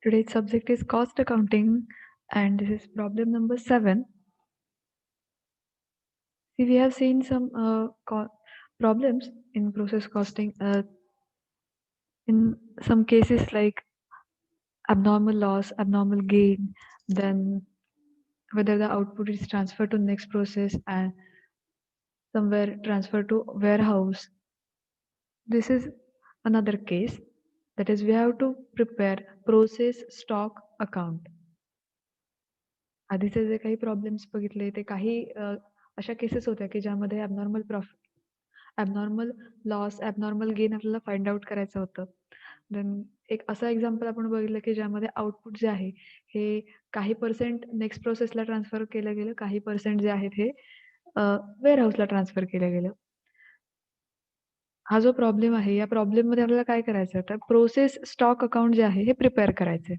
Today's subject is cost accounting, and this is problem number 7. See, we have seen some problems in process costing in some cases like abnormal loss, abnormal gain, then whether the output is transferred to next process and somewhere transferred to warehouse. This is another case, that is we have to prepare process stock account. आधीचे जे काही problems बघितले ते काही अशा cases होत्या की ज्यामध्ये ॲबनॉर्मल लॉस, ॲबनॉर्मल गेन आपल्याला फाइंड आउट करायचं होतं. देन एक असं एक्झाम्पल आपण बघितलं की ज्यामध्ये आउटपुट जे आहे हे काही पर्सेंट नेक्स्ट प्रोसेसला ट्रान्सफर केलं गेलं, काही पर्सेंट जे आहेत हे वेअरहाऊसला ट्रान्सफर केलं गेलं. हा जो प्रॉब्लेम आहे, या प्रॉब्लेममध्ये आपल्याला काय करायचं तर प्रोसेस स्टॉक अकाउंट जे आहे हे प्रिपेअर करायचं आहे.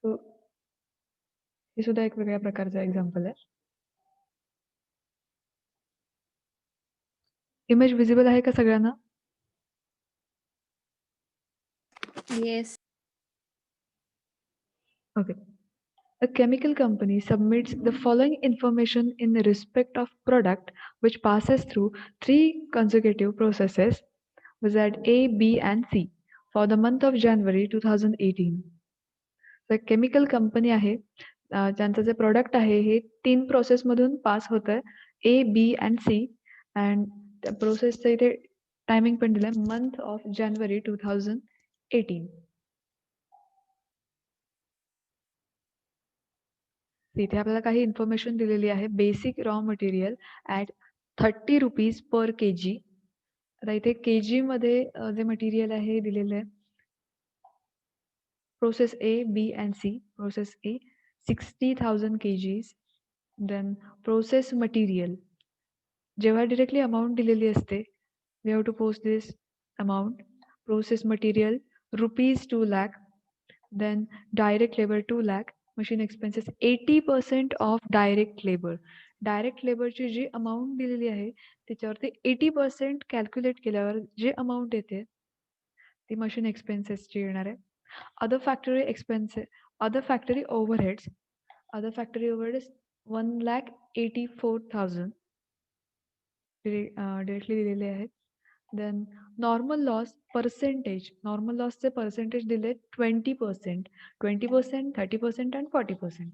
सो हे सुद्धा एक वेगळ्या प्रकारचं एक्झाम्पल आहे. इमेज विजिबल आहे का सगळ्यांना? Yes. Okay. A chemical company submits the following information in respect of product which passes through 3 consecutive processes, viz. A, B and C for the month of January 2018. तर chemical company आहे, ज्यांचं जे product आहे हे 3 प्रोसेसमधून pass होतंय, A, B and C and त्या प्रोसेसचं इथे timing पण दिलंय मंथ ऑफ जानेवारी 2018. इथे आपल्याला काही इन्फॉर्मेशन दिलेली आहे. Basic raw material at ₹30 per KG. आता इथे केजीमध्ये जे मटेरियल आहे हे दिलेलं आहे. Process A, B and C. Process A 60,000 KGs. Then process material. जेव्हा डिरेक्टली अमाउंट दिलेली असते, we have to post this amount. Process material ₹2 lakh. Then direct labour 2 lakh. Machine expenses 80% of direct labour. Direct लेबरची जी amount दिलेली आहे त्याच्यावरती 80% calculate केल्यावर जे अमाऊंट येते ती मशीन एक्सपेन्सेसची येणार आहे. Other factory expenses, other factory overheads. Other factory overheads 1,84,000 directly दिलेले आहेत. Then normal loss percentage. Normal लॉसचे पर्सेंटेज दिले 20%, 20%, 30% and 40%.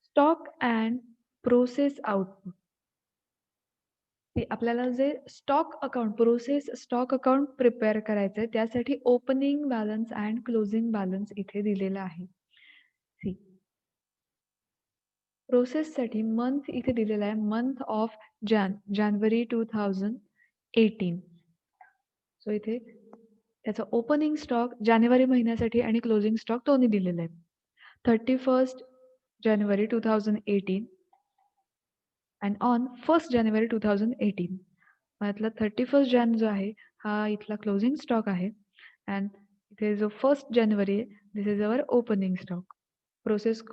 Stock and process output. आपल्याला जे stock account, process stock account prepare करायचं आहे त्यासाठी opening balance and closing balance इथे दिलेला आहे. सी प्रोसेससाठी मंथ इथे दिलेला आहे, मंथ ऑफ जानेवारी 2018. सो इथे त्याचा ओपनिंग स्टॉक जानेवारी महिन्यासाठी आणि क्लोजिंग स्टॉक दोन्ही दिलेले आहे. 31st January 2018 and on 1st जानेवारी 2018. यातला 31st जान जो आहे हा इथला क्लोजिंग स्टॉक आहे अँड इथे जो 1st जानेवारी आहे this is our opening stock. Process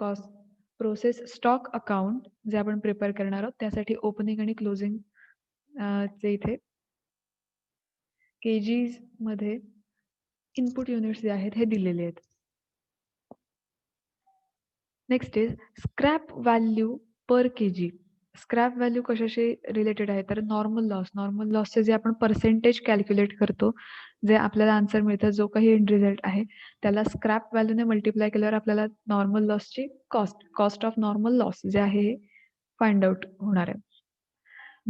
stock account जे आपण प्रिपेअर करणार आहोत त्यासाठी ओपनिंग आणि क्लोजिंग चे इथे केजीज मध्ये इनपुट युनिट्स जे आहेत हे दिलेले आहेत. Next is scrap value per KG. Scrap value कशाशी रिलेटेड आहे तर नॉर्मल लॉस. नॉर्मल लॉसचे जे आपण पर्सेंटेज कॅल्क्युलेट करतो, जे आपल्याला आन्सर मिळतं, जो काही एंड रिझल्ट आहे त्याला स्क्रॅप व्हॅल्यूने मल्टिप्लाय केल्यावर आपल्याला नॉर्मल लॉसची कॉस्ट ऑफ नॉर्मल लॉस जे आहे हे फाइंड आउट होणार आहे.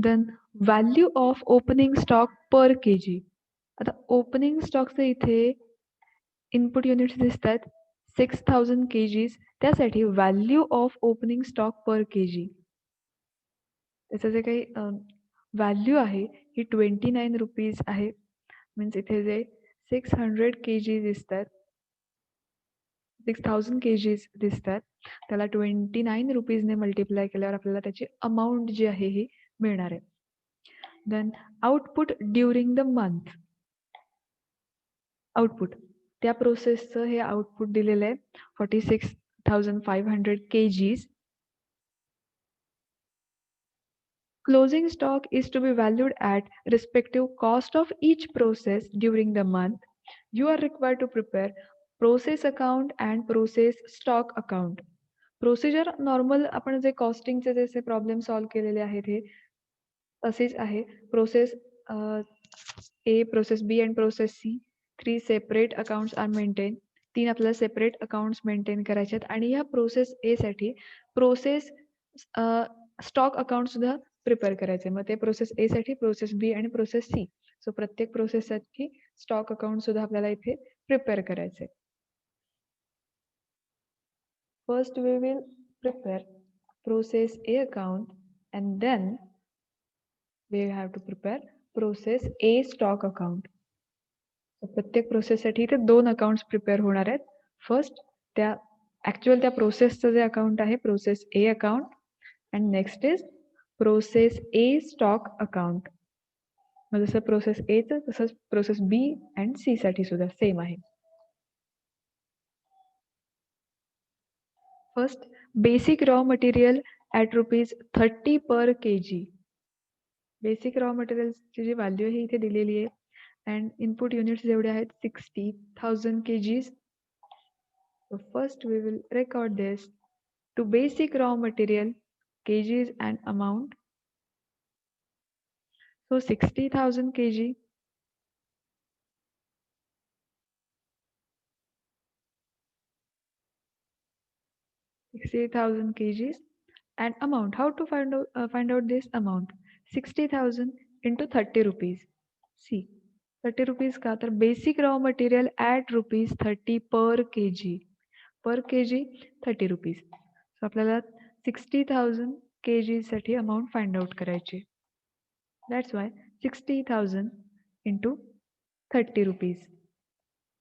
Then value of opening stock per KG. आता ओपनिंग स्टॉकचे इथे इनपुट युनिट्स दिसत आहेत 6,000 केजीज. त्यासाठी value of opening stock per KG त्याचं जे काही व्हॅल्यू आहे ही ₹29 आहे. मीन्स इथे जे 600 केजी दिसतात, 6,000 केजीज दिसतात, त्याला ₹29 मल्टिप्लाय केल्यावर आपल्याला त्याची अमाऊंट जी आहे ही मिळणार आहे. Then output during the month. Output त्या प्रोसेसचं हे आउटपुट दिलेलं आहे 46,500 kgs. Closing stock is to be valued at respective cost of each process during the month. You are required to prepare process account and process stock account. Procedure normal आपण जे कॉस्टिंगचे जसे problem solve केलेले आहेत हे तसेच आहे. Process A, process B and process C. 3 separate accounts are maintain. 3 आपल्याला सेपरेट अकाउंट्स मेंटेन करायचे आहेत आणि ह्या प्रोसेस ए साठी प्रोसेस स्टॉक अकाउंट सुद्धा प्रिपेअर करायचे. मग ते प्रोसेस ए साठी, प्रोसेस बी आणि प्रोसेस सी. सो प्रत्येक प्रोसेससाठी स्टॉक अकाउंट सुद्धा आपल्याला इथे प्रिपेअर करायचे. First we will prepare process A account and then we have to prepare process A stock account. So, प्रत्येक प्रोसेससाठी इथे 2 अकाउंट्स प्रिपेअर होणार आहेत. फर्स्ट त्या प्रोसेसचं जे अकाउंट आहे process A account and next is process A stock account. मग जसं process एचं तसंच प्रोसेस बी अँड सी साठी सुद्धा सेम आहे. First basic raw material at ₹30 per kg. Basic raw मटेरियल्सची जी व्हॅल्यू आहे इथे दिलेली आहे अँड इनपुट युनिट्स जेवढे आहेत 60,000 kgs. So first we will record this to basic raw material kgs and amount. So 60,000 kg, 60,000 kgs and amount. How to find out this amount? 60,000 into 30 rupees. See, 30 rupees का तर basic raw material at ₹30 per kg. Per kg 30 rupees. So आपल्याला 60,000 kg साठी amount find out करायची. That's why 60,000 into 30 rupees.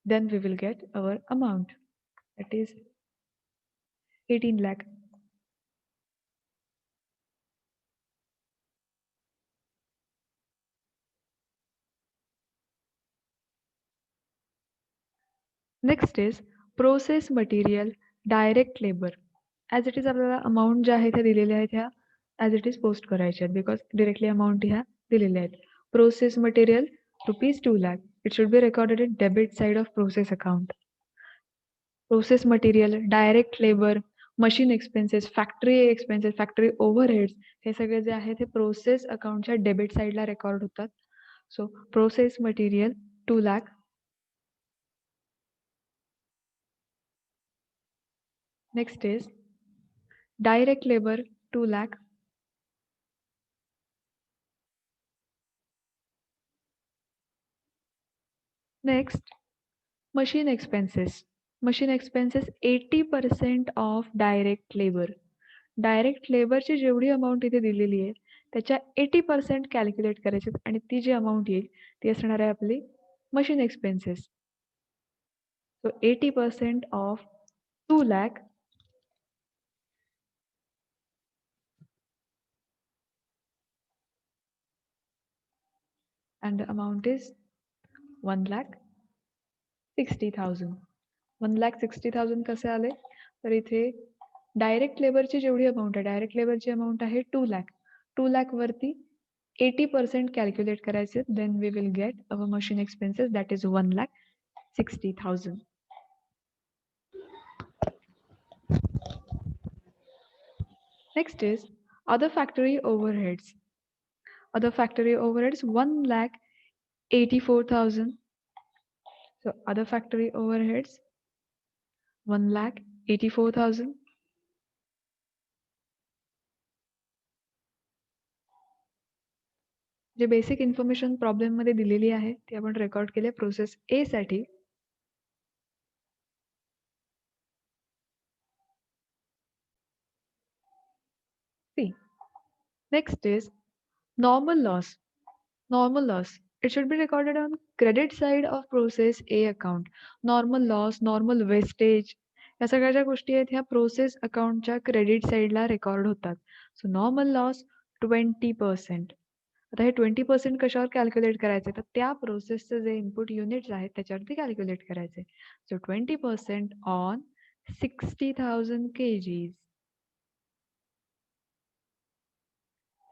Then we will get our amount. That is 18 lakh. Next is process material direct labor. As it is आपल्याला amount ज्या आहेत त्या दिलेल्या आहेत ह्या ॲज इट इज पोस्ट करायच्या आहेत बिकॉज डिरेक्टली अमाऊंट ह्या दिलेल्या आहेत. Process material ₹2 lakh. It should be recorded in debit side of process account. Process material, direct labor, machine expenses, factory expenses, factory overheads हे सगळे जे आहेत हे प्रोसेस अकाउंटच्या डेबिट साईडला रेकॉर्ड होतात. So process material 2 lakh. Next is direct labor 2 lakh. Next, machine expenses. Machine expenses 80% of direct labor. Direct लेबरची जेवढी amount इथे दिलेली आहे त्याच्या 80% कॅल्क्युलेट करायचे आणि ती जी अमाऊंट येईल ती असणार आहे आपली machine expenses. So 80% of 2 lakh and the amount is 1,60,000. 1,60,000 कसे आले तर इथे डायरेक्ट लेबरची जेवढी अमाऊंट आहे डायरेक्ट लेबरची अमाऊंट आहे 2 lakh. 2 lakh वरती 80% कॅल्क्युलेट करायचे then we will get our machine expenses that is 1,60,000. Next is other factory overheads. Other factory overheads 1,84,000. So other factory overheads 1,84,000. जे बेसिक इन्फॉर्मेशन प्रॉब्लेम मध्ये दिलेली आहे ती आपण रेकॉर्ड केले प्रोसेस ए साठी. See, next is normal loss. Normal loss. It should be recorded on credit side of process A account. Normal loss, normal wastage या सगळ्या ज्या गोष्टी आहेत ह्या प्रोसेस अकाउंटच्या क्रेडिट साईडला रेकॉर्ड होतात. So normal loss 20%. आता हे 20% कशावर कॅल्क्युलेट करायचे तर त्या प्रोसेसचे जे इनपुट युनिट्स आहेत त्याच्यावरती कॅल्क्युलेट करायचे. So 20% on 60,000 kgs.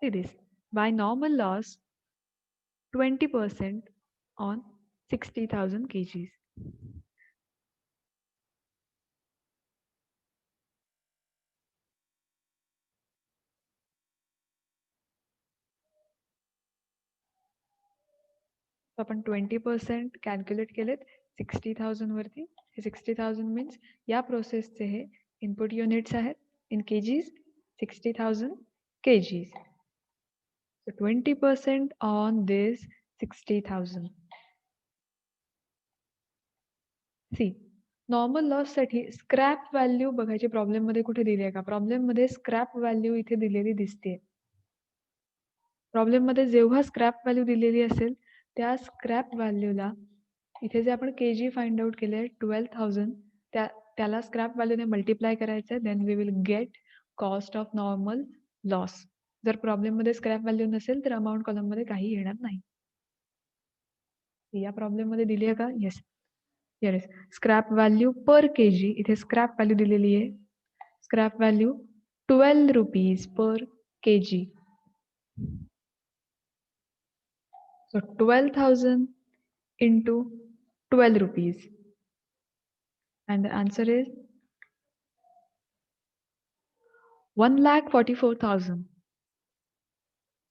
See this. By normal loss 20% on 60,000 kgs. आपण 20% कॅल्क्युलेट केलेत 60,000 वरती. हे 60,000 मीन्स या प्रोसेसचे हे इनपुट युनिट्स आहेत in kgs 60,000 kgs. So 20% on this 60,000. See normal loss साठी स्क्रॅप व्हॅल्यू बघायची प्रॉब्लेम मध्ये कुठे दिली आहे का? प्रॉब्लेम मध्ये स्क्रॅप व्हॅल्यू इथे दिलेली दिसते. प्रॉब्लेम मध्ये जेव्हा स्क्रॅप व्हॅल्यू दिलेली असेल त्या स्क्रॅप व्हॅल्यूला इथे जे आपण केजी फाइंड आउट केले 12,000 त्याला स्क्रॅप व्हॅल्यूने मल्टिप्लाय करायचं then we will get cost of normal loss. जर प्रॉब्लेम मध्ये स्क्रॅप व्हॅल्यू नसेल तर अमाऊंट कॉलम मध्ये काही येणार नाही. या प्रॉब्लेम मध्ये दिली आहे का? Yes. Yes, scrap value per kg. इथे scrap value दिलेली आहे. Scrap value 12 rupees per kg. So 12,000 into 12 rupees. And the answer is 1,44,000.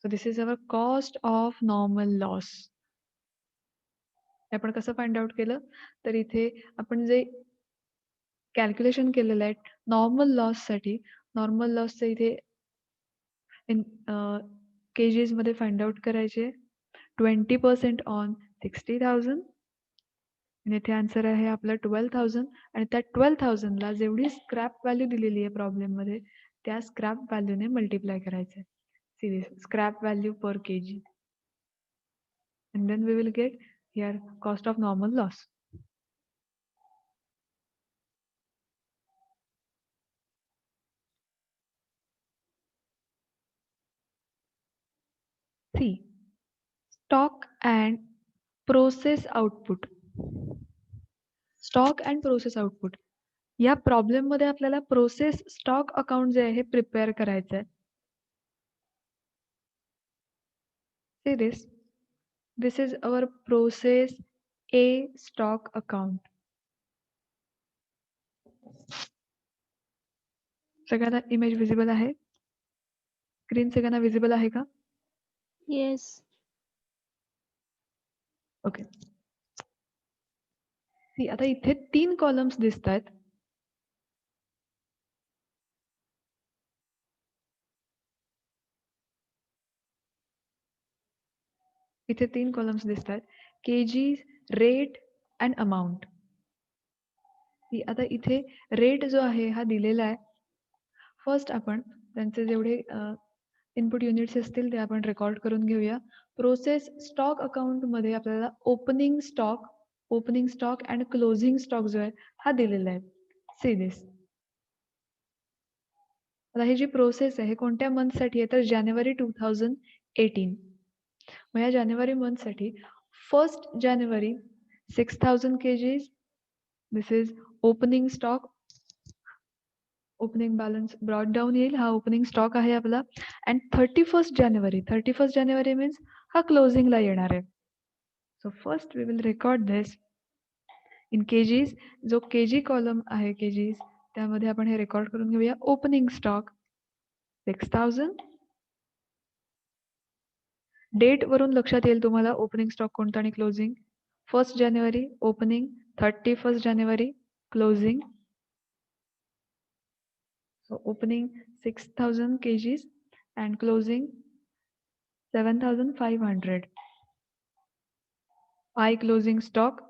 So this is our cost of normal loss. आपण कसं फाइंड आउट केलं तर इथे आपण जे कॅल्क्युलेशन केलेलं आहे नॉर्मल लॉस साठी नॉर्मल लॉसचं इथे इन केजीज मध्ये फाइंड आउट करायचे 20% ऑन 60,000 आणि इथे आन्सर आहे आपला 12,000 आणि त्या 12,000 ला जेवढी स्क्रॅप व्हॅल्यू दिलेली आहे प्रॉब्लेम मध्ये त्या स्क्रॅप व्हॅल्यूने मल्टिप्लाय करायचं. See scrap value per kg and then we will get here cost of normal loss. C. Stock and process output. Stock and process output या प्रॉब्लेम मध्ये आपल्याला प्रोसेस स्टॉक अकाउंट जे आहे prepare करायचं आहे. See this is our process A stock account. सगळ्यांना image visible आहे? Screen सगळ्यांना विजिबल आहे का? Yes. ओके. आता इथे 3 कॉलम्स दिसत आहेत. इथे 3 कॉलम्स दिसत आहेत. KG, rate and amount. आता इथे रेट जो आहे हा दिलेला आहे. फर्स्ट आपण त्यांचे जेवढे इनपुट युनिट्स असतील ते आपण रेकॉर्ड करून घेऊया. प्रोसेस स्टॉक अकाउंट मध्ये आपल्याला opening stock and closing stock जो आहे हा दिलेला आहे. See this. आता ही जी प्रोसेस आहे कोणत्या मंथ साठी आहे तर जानेवारी 2018. मग या जानेवारी मंथ साठी 1st January 6,000 kgs. This is opening stock. Opening balance brought down येईल. हा ओपनिंग स्टॉक आहे आपला. अँड 31st जानेवारी मीन्स हा क्लोजिंगला येणार आहे. So first we will record this in kgs. जो केजी कॉलम आहे केजीज त्यामध्ये आपण हे रेकॉर्ड करून घेऊया. Opening stock 6,000. डेट वरून लक्षात येईल तुम्हाला ओपनिंग स्टॉक कोणता आणि closing. 1st January opening, 31st January closing. So opening 6,000 kgs and closing 7,500. I closing stock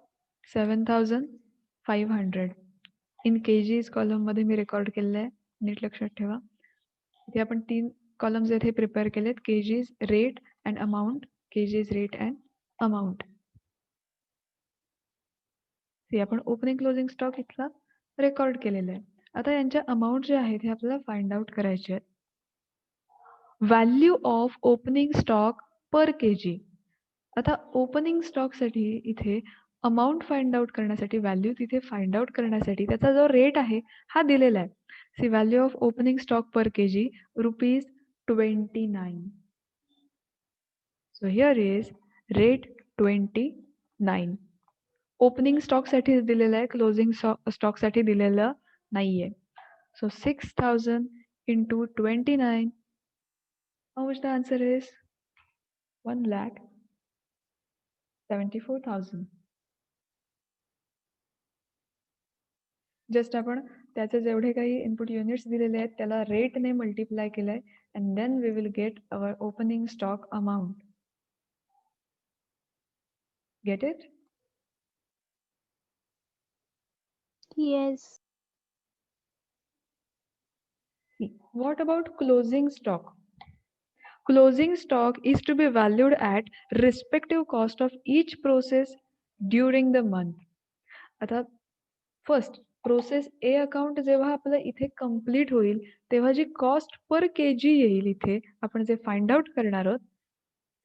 7,500. In kgs column मध्ये मी रेकॉर्ड केलेलं आहे. नीट लक्षात ठेवा. इथे आपण 3 कॉलम्स येथे प्रिपेअर केलेत. KGs, rate and amount. KGs, rate and amount. आपण ओपनिंग क्लोजिंग स्टॉक इथला रेकॉर्ड केलेला आहे. आता यांच्या अमाऊंट जे आहेत हे आपल्याला फाइंड आउट करायचे आहेत. Value of opening stock per KG. आता ओपनिंग स्टॉक साठी इथे अमाऊंट फाइंड आउट करण्यासाठी व्हॅल्यू तिथे फाइंड आउट करण्यासाठी त्याचा जो रेट आहे हा दिलेला आहे. See value of opening stock per kg ₹29. So here is rate 29. Opening stock साठी दिलेलं आहे, क्लोजिंग स्टॉक साठी दिलेलं नाहीये. So 6,000 into 29. How much the answer is? 1 lakh 74,000. Just आपण त्याचे जेवढे काही इनपुट युनिट्स दिलेले आहेत त्याला रेटने मल्टिप्लाय केलंय and then we will get our opening stock amount. Get it? Yes. What about closing stock? Closing stock is to be valued at respective cost of each process during the month. आता first process A account जेव्हा आपलं इथे complete होईल तेव्हा जी cost per KG येईल इथे आपण जे फाइंड आउट करणार आहोत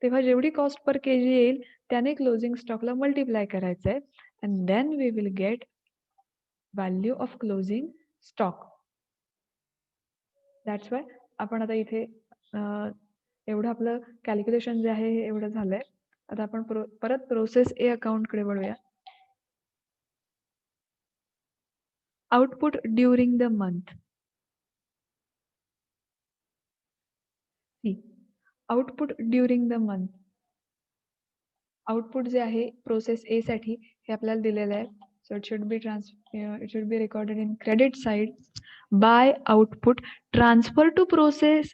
तेव्हा जेवढी कॉस्ट पर केजी येईल त्याने क्लोजिंग स्टॉकला मल्टिप्लाय करायचं आहे and then we will get value of closing stock. That's why आपण आता इथे एवढं आपलं कॅल्क्युलेशन जे आहे हे एवढं झालंय. आता आपण परत प्रोसेस ए अकाउंटकडे वळूया. Output during the month. Output during the month. Output जे आहे प्रोसेस ए साठी हे आपल्याला दिलेलं आहे. So it should be recorded in credit side by output transfer to process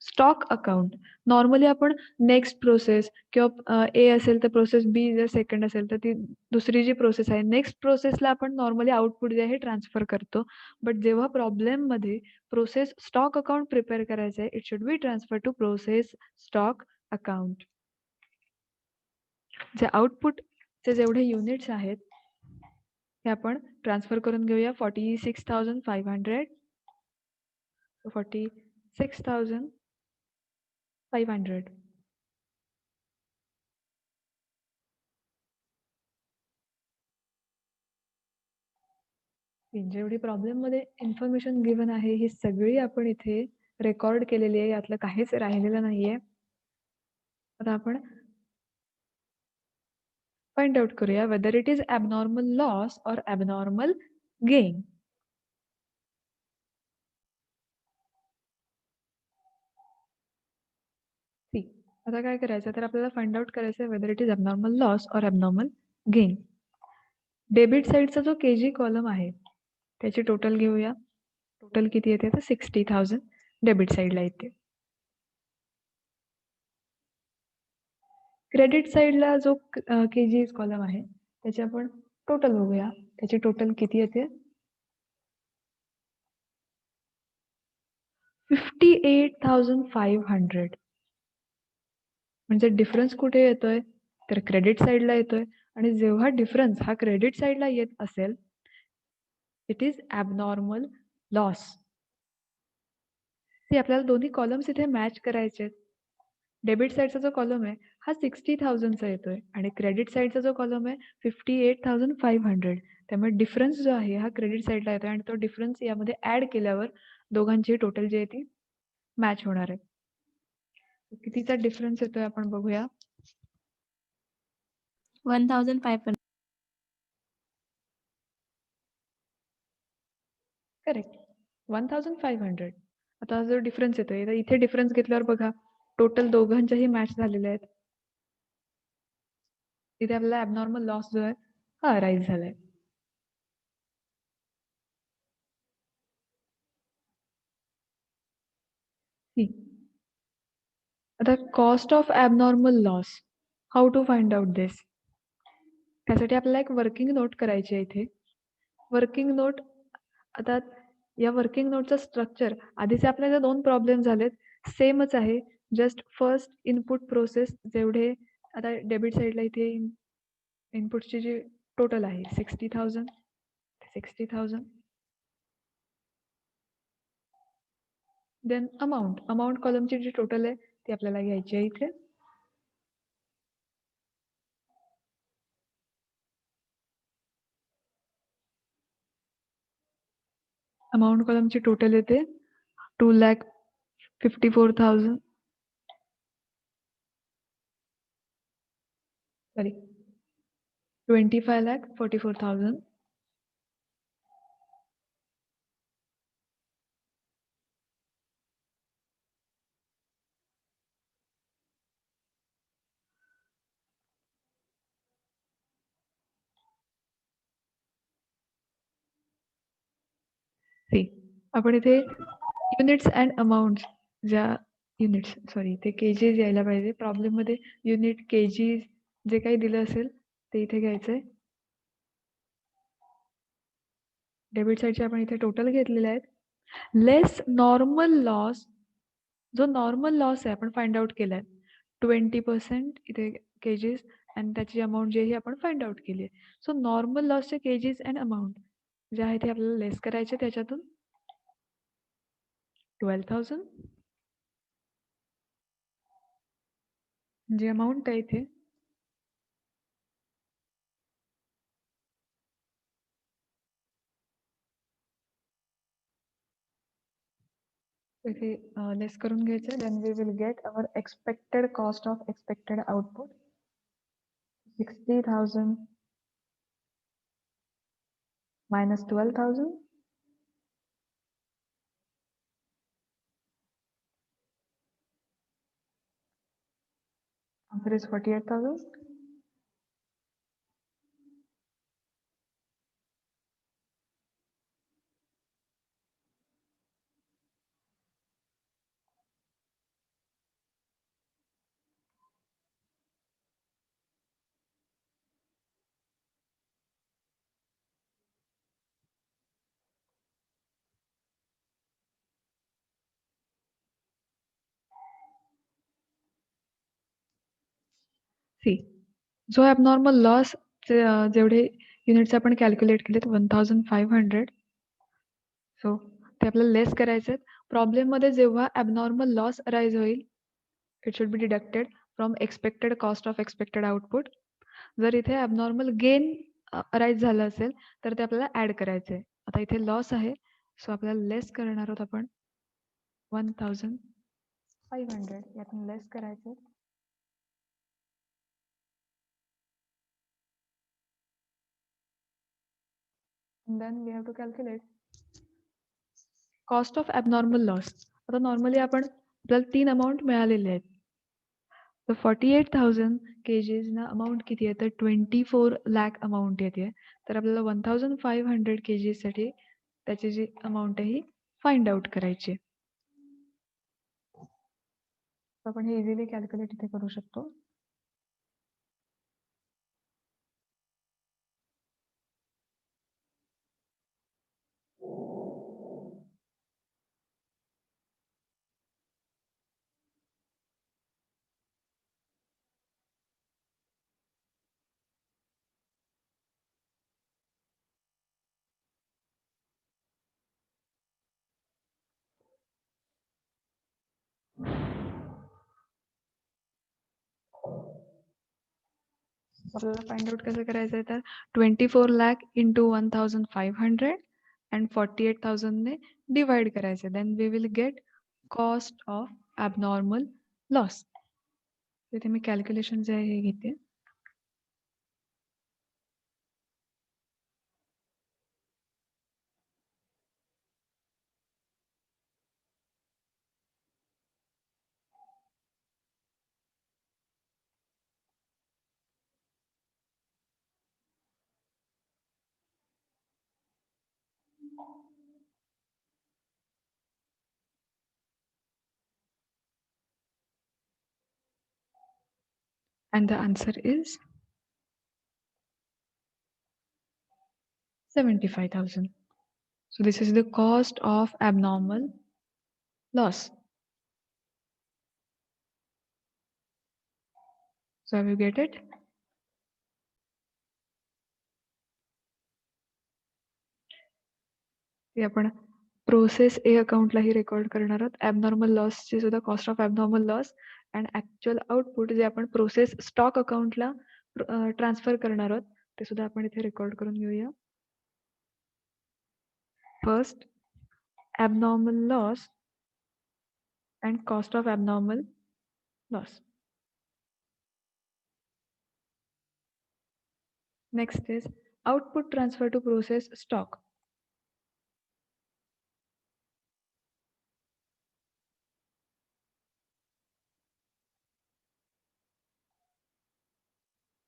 stock account. Normally आपण नेक्स्ट प्रोसेस किंवा ए असेल तर प्रोसेस बी जर सेकंड असेल तर ती दुसरी जी प्रोसेस आहे नेक्स्ट प्रोसेसला आपण नॉर्मली आउटपुट जे आहे ट्रान्सफर करतो. बट जेव्हा प्रॉब्लेममध्ये प्रोसेस स्टॉक अकाउंट प्रिपेअर करायचं आहे it should be transfer to process stock account. जे आउटपुटचे जेवढे युनिट्स आहेत ते आपण ट्रान्सफर करून घेऊया. 46,500 46,500. जेवढी प्रॉब्लेम मध्ये इन्फॉर्मेशन गिव्हन आहे ही सगळी आपण इथे रेकॉर्ड केलेली आहे. यातलं काहीच राहिलेलं नाहीये. आता आपण फाइंड आउट करूया whether it is abnormal loss और ॲबनॉर्मल गेन. आता काय करायचं तर आपल्याला फाइंड आउट करायचं आहे whether it is abnormal loss और ॲबनॉर्मल गेन. डेबिट साईडचा जो केजी कॉलम आहे त्याची टोटल घेऊया. टोटल किती येते तर 60,000 डेबिट साईडला येते. क्रेडिट साईडला जो केजी कॉलम आहे त्याचे आपण टोटल बघूया. त्याची टोटल किती येते 58,500. म्हणजे डिफरन्स कुठे येतोय तर क्रेडिट साईडला येतोय आणि जेव्हा डिफरन्स हा क्रेडिट साईडला येत असेल इट इज ॲबनॉर्मल लॉस. ते आपल्याला दोन्ही कॉलम्स इथे मॅच करायचे. डेबिट साईडचा जो कॉलम आहे हा 60,000चा येतोय आणि क्रेडिट साईडचा जो कॉलम आहे 58,500. त्यामुळे डिफरन्स जो आहे हा क्रेडिट साईडला येतोय आणि तो डिफरन्स यामध्ये ऍड केल्यावर दोघांची टोटल जी आहे ती मॅच होणार आहे. कितीचा डिफरन्स येतोय आपण बघूया. 1,500. करेक्ट 1,500. आता जो डिफरन्स येतोय तर इथे डिफरन्स घेतल्यावर बघा टोटल दोघांच्याही मॅच झालेले आहेत. इथे आपल्याला ॲबनॉर्मल लॉस जो आहे हा राईज झालाय. आता cost of abnormal loss how to find out this. त्यासाठी आपल्याला एक वर्किंग नोट करायची आहे इथे. वर्किंग नोट आता या वर्किंग नोटचं स्ट्रक्चर आधीचे आपल्याला 2 प्रॉब्लेम झालेत सेमच आहे. जस्ट फर्स्ट इनपुट प्रोसेस जेवढे आता डेबिट साईडला इथे इनपुटची जी टोटल आहे 60,000 देन अमाऊंट कॉलमची जी टोटल आहे ती आपल्याला घ्यायची आहे इथे. अमाऊंट कॉलमची टोटल येते 2,54,000 सॉरी 25,44,000. आपण इथे युनिट्स अँड अमाउंट ज्या युनिट्स सॉरी इथे केजीज यायला पाहिजे. प्रॉब्लेममध्ये युनिट, केजीज जे काही दिलं असेल ते इथे घ्यायचंय. डेबिट साईडचे आपण इथे टोटल घेतलेले आहेत. लेस नॉर्मल लॉस, जो नॉर्मल लॉस आहे आपण फाइंड आउट केलाय 20% इथे केजीस आणि त्याची अमाऊंट जी आहे आपण फाइंड आउट केली आहे. सो नॉर्मल लॉसचे केजीस अँड अमाऊंट जे आहे ते आपल्याला लेस करायचे त्याच्यातून 12,000 जी अमाऊंट आहे इथे इथे लेस करून घ्यायचं. Then we will get our expected cost of expected output 60,000 minus 12,000. Answer is 48,000. See जो ॲबनॉर्मल लॉस जेवढे युनिट्स आपण कॅल्क्युलेट केलेत 1,500. सो ते आपल्याला लेस करायचे आहेत. प्रॉब्लेममध्ये जेव्हा ॲबनॉर्मल लॉस अराईज होईल it should be deducted from expected cost of expected output. जर इथे ॲबनॉर्मल गेन अराईज झालं असेल तर ते आपल्याला ॲड करायचं आहे. आता इथे लॉस आहे सो आपल्याला लेस करणार आहोत आपण 1,500 यातून लेस करायचं. Then we have to calculate cost of abnormal loss. आता नॉर्मली आपल्याला 3 अमाऊंट मिळालेले आहेत. तर 48,000 केजीजना अमाऊंट किती आहे तर 24 लाख अमाऊंट येते. तर आपल्याला 1,500 केजीसाठी त्याची जी अमाऊंट आहे ही फाइंड आउट करायची आहे. आपण हे इझिली कॅल्क्युलेट इथे करू शकतो. आपल्याला फाइंड आउट कसं करायचं आहे तर 24 लाख इंटू 1,500 अँड 48,000 ने डिवाइड करायचं. Then we will get cost of abnormal loss. इथे मी कॅल्क्युलेशन जे आहे हे घेते. And the answer is 75,000. So this is the cost of abnormal loss. So have you get it? ते आपण प्रोसेस ए अकाउंटलाही रेकॉर्ड करणार आहोत. ॲबनॉर्मल लॉसची सुद्धा cost of abnormal loss and actual output जे आपण प्रोसेस स्टॉक अकाउंटला ट्रान्सफर करणार आहोत ते सुद्धा आपण इथे रेकॉर्ड करून घेऊया. First abnormal loss and cost of abnormal loss. Next is output transfer to process stock.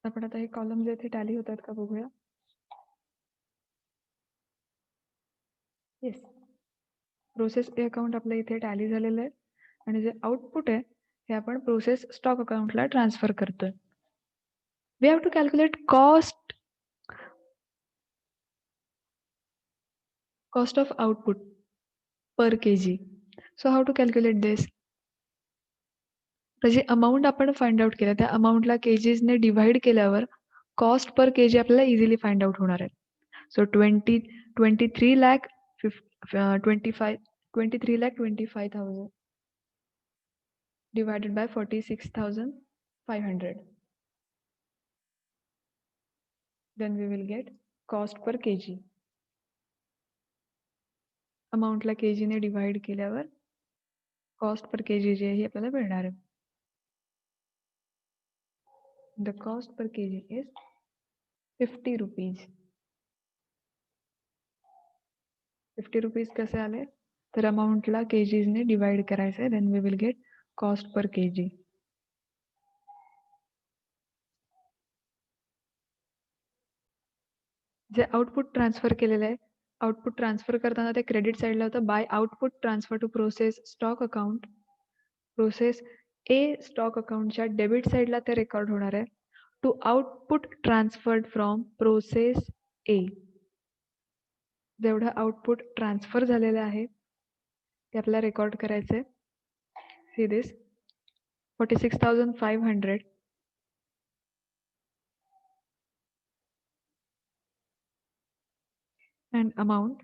आपण आता हे कॉलम जे इथे टॅली होतात का बघूया. येस प्रोसेस ए अकाउंट आपलं इथे टॅली झालेलं आहे आणि जे आउटपुट आहे हे आपण प्रोसेस स्टॉक अकाउंटला ट्रान्सफर करतोय. We have to calculate cost of output per kg. So how to calculate this? तर जी अमाऊंट आपण फाइंड आउट केलं त्या अमाऊंटला केजीसने डिव्हाइड केल्यावर कॉस्ट पर केजी आपल्याला इझिली फाइंड आउट होणार आहे. So 23 lakh 25,000 divided by 46,500. Then we will get cost per kg. अमाऊंटला केजीने डिव्हाइड केल्यावर कॉस्ट पर केजी जे आहे आपल्याला मिळणार आहे. The cost per kg is 50 rupees. 50 rupees कसे आले तर अमाऊंटला केजीसने डिवाइड करायचं आहे. Then we will get cost per KG. जे आउटपुट ट्रान्सफर केलेलं आहे आउटपुट ट्रान्सफर करताना ते क्रेडिट साईडला होतं by output transfer to process stock account. Process A stock अकाउंटच्या डेबिट साईडला ते रेकॉर्ड होणार आहे to output transferred from process A. जेवढं आउटपुट ट्रान्सफर झालेलं आहे ते आपल्याला रेकॉर्ड करायचं आहे. See this 46,500 and amount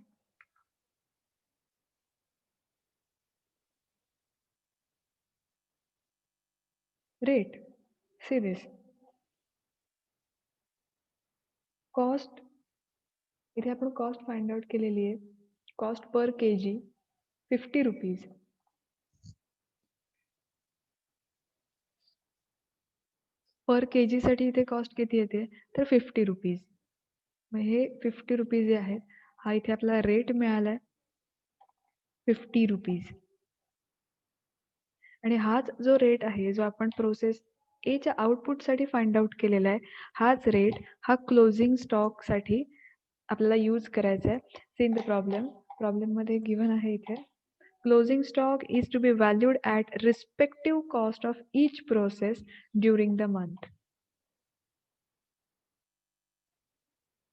rate. See this cost. इथे आपण कॉस्ट फाइंड आउट केलेली आहे. Cost per KG 50 rupees. Per KG साठी इथे कॉस्ट किती येते तर 50 रुपीज. मग हे 50 रुपीज जे आहेत हा इथे आपला रेट मिळालाय 50 रुपीज. आणि हाच जो रेट आहे जो आपण प्रोसेस एच्या आउटपुटसाठी फाइंड आउट केलेला आहे हाच रेट हा क्लोजिंग स्टॉक साठी आपल्याला यूज करायचा आहे. इन द प्रॉब्लेम मध्ये गिव्हन आहे इथे closing stock is to be valued at respective cost of each process during the month.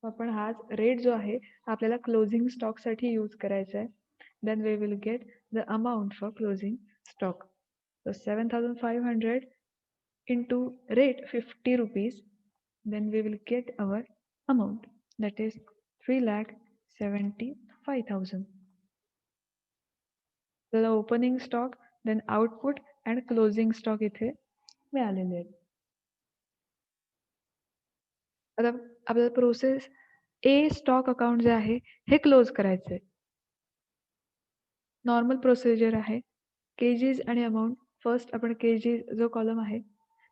आपण हाच रेट जो आहे आपल्याला क्लोजिंग स्टॉक साठी यूज करायचा आहे. Then we will get the amount for closing stock. So 7,500 into rate 50 rupees. Then we will get our amount that is 3,75,000. तर opening stock then output and closing stock इथे मिळालेले आहेत. आता आपल्याला process A stock account जे आहे हे close करायचं आहे. नॉर्मल प्रोसिजर आहे केजीज आणि अमाऊंट. फर्स्ट आपण केजी जो कॉलम आहे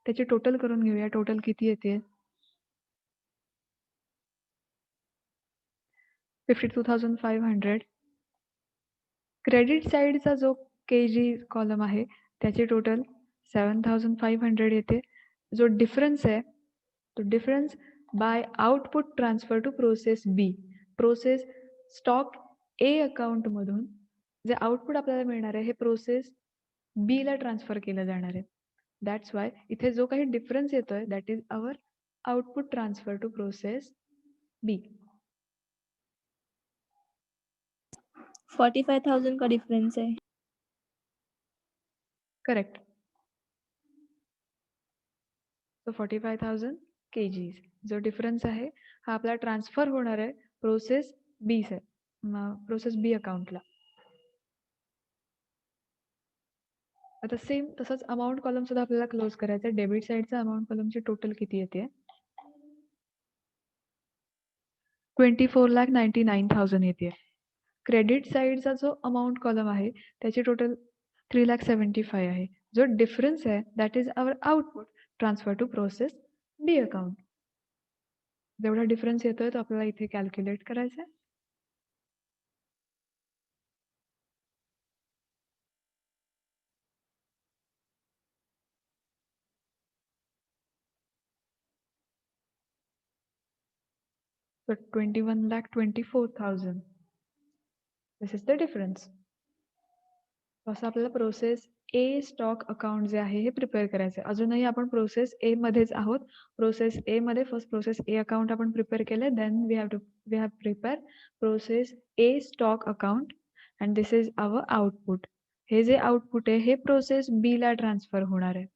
त्याची टोटल करून घेऊया. टोटल किती येते 52,500. क्रेडिट साईडचा जो केजी कॉलम आहे त्याचे टोटल 7,500 येते. जो डिफरन्स आहे तो difference by output transfer to process B. Process stock A account मधून जे आउटपुट आपल्याला मिळणार आहे हे प्रोसेस बी ला ट्रान्सफर केलं जाणार आहे. दॅट्स वाय इथे जो काही डिफरन्स येतोय that is our output transfer to process B. 45,000 का डिफरेंस है. करेक्ट. सो 45,000 kgs जो डिफरन्स आहे हा आपला ट्रान्सफर होणार आहे प्रोसेस बी से प्रोसेस बी अकाउंटला. आता सेम तसंच अमाऊंट कॉलम सुद्धा आपल्याला क्लोज करायचं आहे. डेबिट साईडचा अमाऊंट कॉलमची टोटल किती येते 24,99,000 येते. क्रेडिट साईडचा जो अमाऊंट कॉलम आहे त्याची टोटल 3,75,000 आहे. जो डिफरन्स आहे that is our output transfer to process B account. जेवढा डिफरन्स येतोय तो आपल्याला इथे कॅल्क्युलेट करायचा आहे. So 21,24,000. This is the difference. असं आपल्याला प्रोसेस ए स्टॉक अकाउंट जे आहे हे प्रिपेअर करायचं आहे. अजूनही आपण प्रोसेस ए मध्येच आहोत. प्रोसेस ए मध्ये फर्स्ट प्रोसेस ए अकाउंट आपण प्रिपेअर केलंय. Then we have prepare process A stock account and this is our output. हे जे आउटपुट आहे हे प्रोसेस बी ला ट्रान्सफर होणार आहे.